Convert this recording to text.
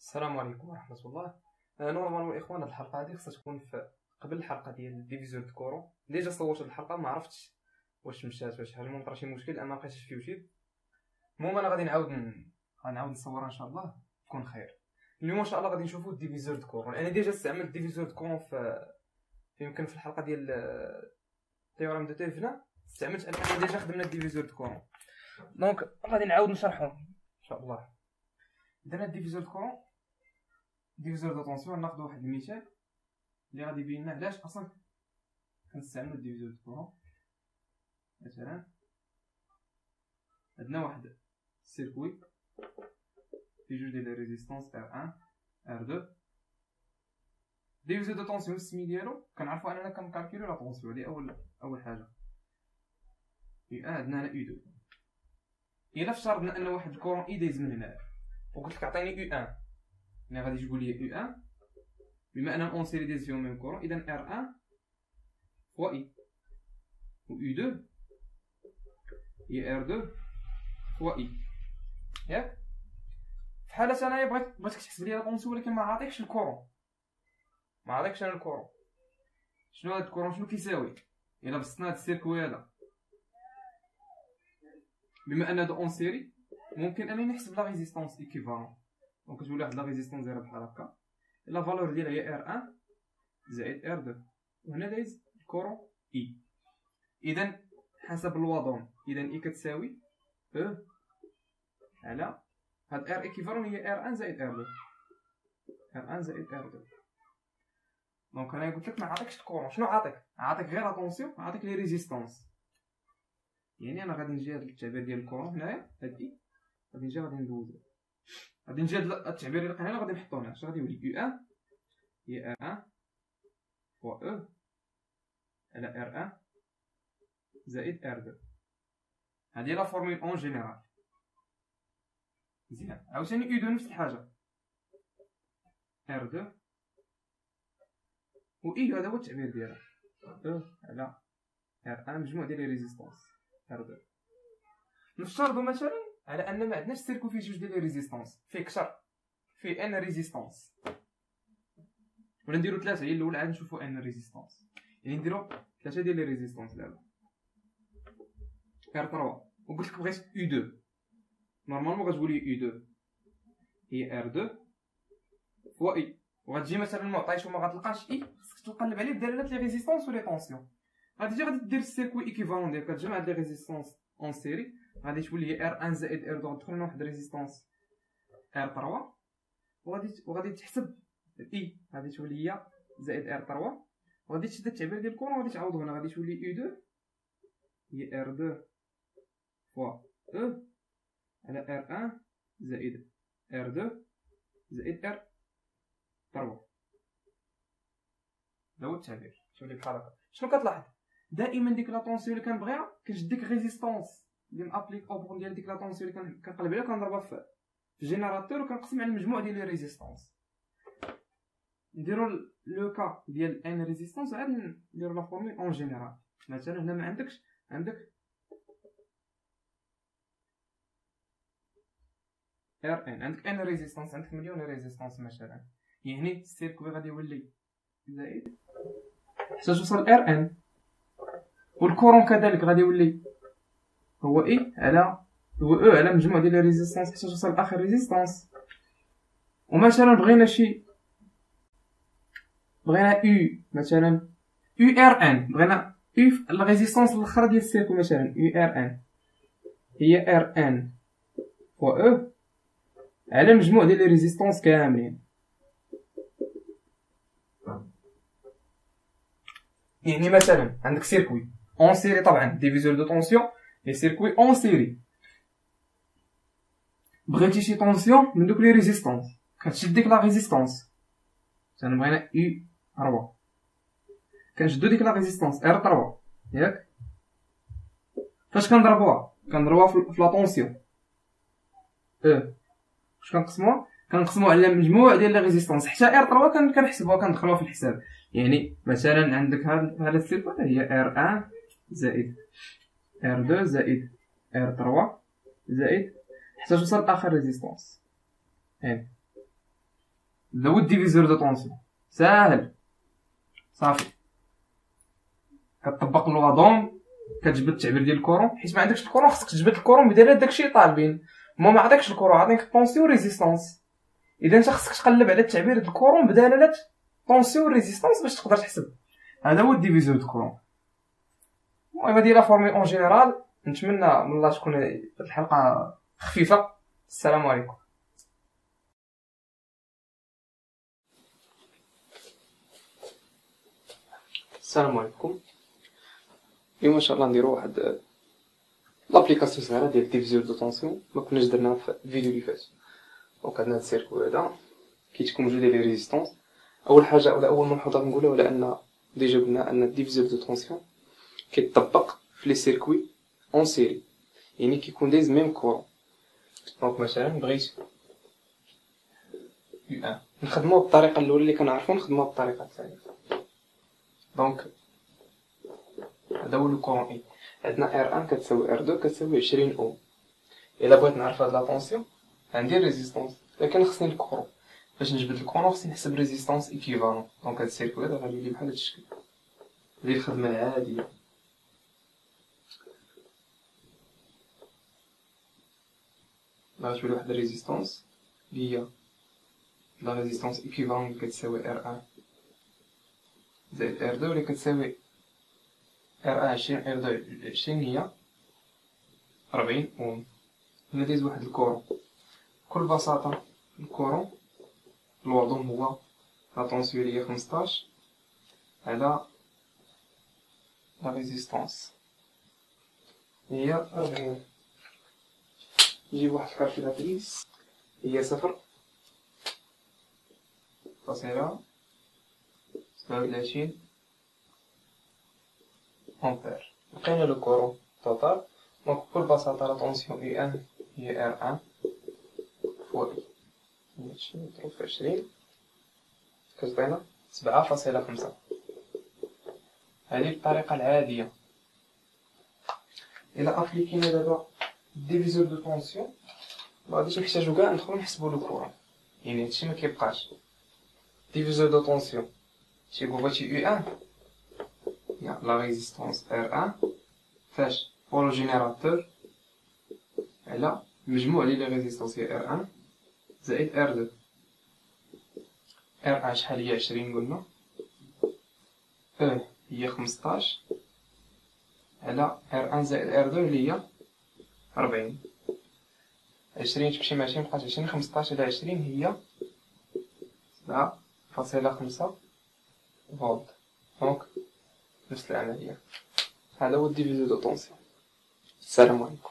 السلام عليكم ورحمة الله. نورمالمون الاخوان، هاد الحلقة هادي خصها تكون في قبل الحلقة ديال ديفيزيون دو كورون. ديجا صورت هاد الحلقة، ما عرفتش واش مشات واش حل، المهم طرا شي مشكل انا ملقيتش في يوتيوب. المهم انا غنعاود نصورها ان شاء الله تكون خير. اليوم ان شاء الله غادي نشوفوا ديفيزور دو كورون. انا ديجا استعملت ديفيزور دو كورون يمكن في الحلقة ديال تيورام دو تيفنا استعملت انا ديجا خدمنا ديفيزور دو كورون، دونك غادي نعاود نشرحو ان شاء الله. درنا ديفيزور دو كورون، ديفيزور دو طونسيون. ناخذ واحد المثال اللي غادي يبين لنا علاش اصلا كنستعملو ديفيزور دو كورون. مثلا عندنا واحد السيركوي في جوج ديال لي ريزيستونس R1 R2. ديفيزور دو طونسيون السمي ديالو كنعرفو اننا كنكالكيلو لا طونسيون هادي اول حاجه. عندنا هنا U2. الا افترضنا ان واحد الكورون اي دايز من هنا وقلت لك عطيني U1، يعني غادي تقول لي U1 بما ان اون سيري دايز فيهم ميم كورون، اذا R1 فوا I و U2 هي R2 فوا I. ياك في حالة انايا بغيتك تحسب لي لا طونسيون، ولكن ما عاطيكش الكورون، ما عاطيكش انا الكورون. شنو هاد الكورون شنو كيساوي؟ الا بسطنا هاد السيركوي هذا بما ان هادو اون سيري، ممكن انني نحسب لا ريزيستونس ايكيفالون. دونك كتولي واحد لا ريزيستونس دايره بحال هكا، لا فالور ديالها هي R1 زائد R2، وهنا دايز الكورون I. اذا حسب الوضون، اذا I كتساوي E على هاد R ايكيفالون هي R1 زائد R2، R1 زائد R2. دونك انا قلت لك ما عطيكش الكورون، شنو عاطيك؟ عاطيك غير اتونسيون، عاطيك لي ريزيستونس. يعني انا غادي نجي هاد التعبير ديال الكورون هنايا، هاد I غادي ندوزو، غادي نجي هاد التعبير اللي لقينا هنا غادي نحطو هنا. اش غادي يولي؟ U1 هي R1 فوا E على R1 زائد R2. هادي لا فورمول اون جينيرال. مزيان. عاوتاني U2 نفس الحاجة، R2 و I هذا هو التعبير ديالها، E على R1 مجموع ديال لي ريزيستونس R2. نفترضو مثلا على ان ما عندناش سيركو فيه جوج ديال لي ريزيستونس، فيه كثر، فيه ان ريزيستونس، ولا نديرو ثلاثة. هي الاولى عاد نشوفو ان ريزيستونس، يعني نديرو ثلاثة ديال لي ريزيستونس دابا R3. وقلت لك بغيت U2، نورمالمون غتقول لي U2 هي R2 فوا I، وغتجي مثلا معطيش وما غتلقاش I، خصك تقلب عليه بدلالة لي ريزيستونس و لي طونسيون. غادي دير السيركوي ايكيفالون ديالك، كتجمع هاد لي ريزيستونس اون سيري، غادي تولي هي R1 زائد R2، غتدخل لنا واحد ريزيستونس R3، وغادي تحسب I غادي تولي هي زائد R3، وغادي تشد التعبير ديال الكورون وغادي تعوضو هنا، غادي تولي U2 هي R2 فوا E على R1 زائد R2 زائد R3. هذا هو التعبير، تولي بحال هكا. شنو كتلاحظ؟ دائما ديك لا طونسيون اللي كنبغيها كنشد ديك ريزيستونس اللي مابليك اوبون ديال ديك لا طونسيون اللي كنقلب عليها، كنضربها في الجينيراتور وكنقسم على المجموع ديال لي ريزيستونس. نديرو لو كا ديال ان ريزيستونس، عاد نديرو لا فورمول اون جينيرال. مثلا هنا ما عندكش، عندك R N، عندك ان ريزيستونس، عندك مليون ريزيستونس مثلا، يعني السيركوي غادي يولي زائد حتى توصل R N، والكورون كذلك غادي يولي هو E على E على مجموع ديال لي ريزيستونس حتى توصل لاخر ريزيستونس. ومثلا بغينا U مثلا URN، بغينا U في الريزيستونس الاخرى ديال السيركو، مثلا URN هي RN فوا E على مجموع ديال لي ريزيستونس كاملين. يعني مثلا عندك سيركوي اون سيري، طبعا ديفيزور دو طونسيون لي سيركوي اون سيري، بغيتي شي طونسيون من دوك لي ريزيستونس كتشد ديك لا ريزيستونس. مثلا بغينا U3، كنشدو ديك لا ريزيستونس R3 ياك، فاش كنضربوها في لا طونسيون E، واش كنقسموها على مجموع ديال لي ريزيستونس حتى R3 كنحسبوها كندخلوها في الحساب. يعني مثلا عندك هاد السيركو هي R1 زائد R2 زائد R3 زائد حتى توصل لاخر ريزيستونس. هذا هو الديفيزور دو طونسيون. ساهل صافي، كتطبق اللغه دوم، كتجبد التعبير ديال الكورون، حيت ما عندكش الكورون خصك تجبد الكورون بدلاله داكشي اللي طالبين. هما ما عطاكش الكورون، عطيك طونسيون ريزيستونس، اذا انت خصك تقلب على التعبير ديال الكورون بدلاله طونسيون ريزيستونس باش تقدر تحسب. هذا هو الديفيزور دو كورون. المهم هادي لا فورمي اون جينيرال. نتمنى من الله تكون هاد الحلقه خفيفه. السلام عليكم. السلام عليكم. اليوم ان شاء الله نديرو واحد لابليكاسيون صغيره ديال ديفيزور دو طونسيون ما كناش درناها في الفيديو اللي فات. دونك عندنا هاد السيركو هذا كيتكون موجوده لي ريزيستونس. اول حاجه ولا اول ملحوظه نقولها ولا ان ديجا قلنا ان الديفيزور دو طونسيون كيتطبق في لي سيركوي اون سيري، يعني كيكون دايز ميم كورون. دونك مثلا بغيت U1 نخدموه بالطريقه الاولى اللي كنعرفو، نخدموها بالطريقه الثانيه. دونك هذا هو لو كورون اي. عندنا R1 كتساوي R2 كتساوي 20 اوم. الا بغيت نعرف هاد لا طونسيون غندير ريزيستونس، لكن خصني الكورون. باش نجبد الكورون خصني نحسب ريزيستونس ايكيفالون. دونك هاد السيركو هذا غادي يولي بحال هاد الشكل، ندير الخدمه العاديه. غتولي واحد الريزيستونس اللي هي لا ريزيستونس ايكيفالون اللي كتساوي R1 زائد R2 اللي كتساوي R1 20 R2 20 هي 40 اوم. هنا دايز واحد الكورون. بكل بساطة الكورون الوضوم هو لا طونسيون اللي هي 15 على لا ريزيستونس هي 40. نجيب واحد الكالكيلاتريس هي 0.27 امبير. لقينا لو كورون توتال. دونك بكل بساطة لا طونسيون U1 هي R1 فوا هادشي مضروب في 20 كتعطينا 7.5. هذه الطريقة العادية. إلا أبليكينا دابا ديفيزور دو طونسيون مغاديش نحتاجو كاع ندخلو نحسبو لو كورون، يعني هادشي مكيبقاش. ديفيزور دو طونسيون تيقول بغيتي U1 لا ريزيستونس R1 فاش بور لو جينيراتور على المجموع ديال لي ريزيستونس هي R1 زائد R2. R1 شحال هي 20 قلنا، هي 15 على R1 زائد R2 اللي هي 40. 20 تمشي مع 20 بقات 20، 15 على 20 هي 7.5 فولت. دونك نفس العملية. هذا هو الديفيزور دو طونسيون. السلام عليكم.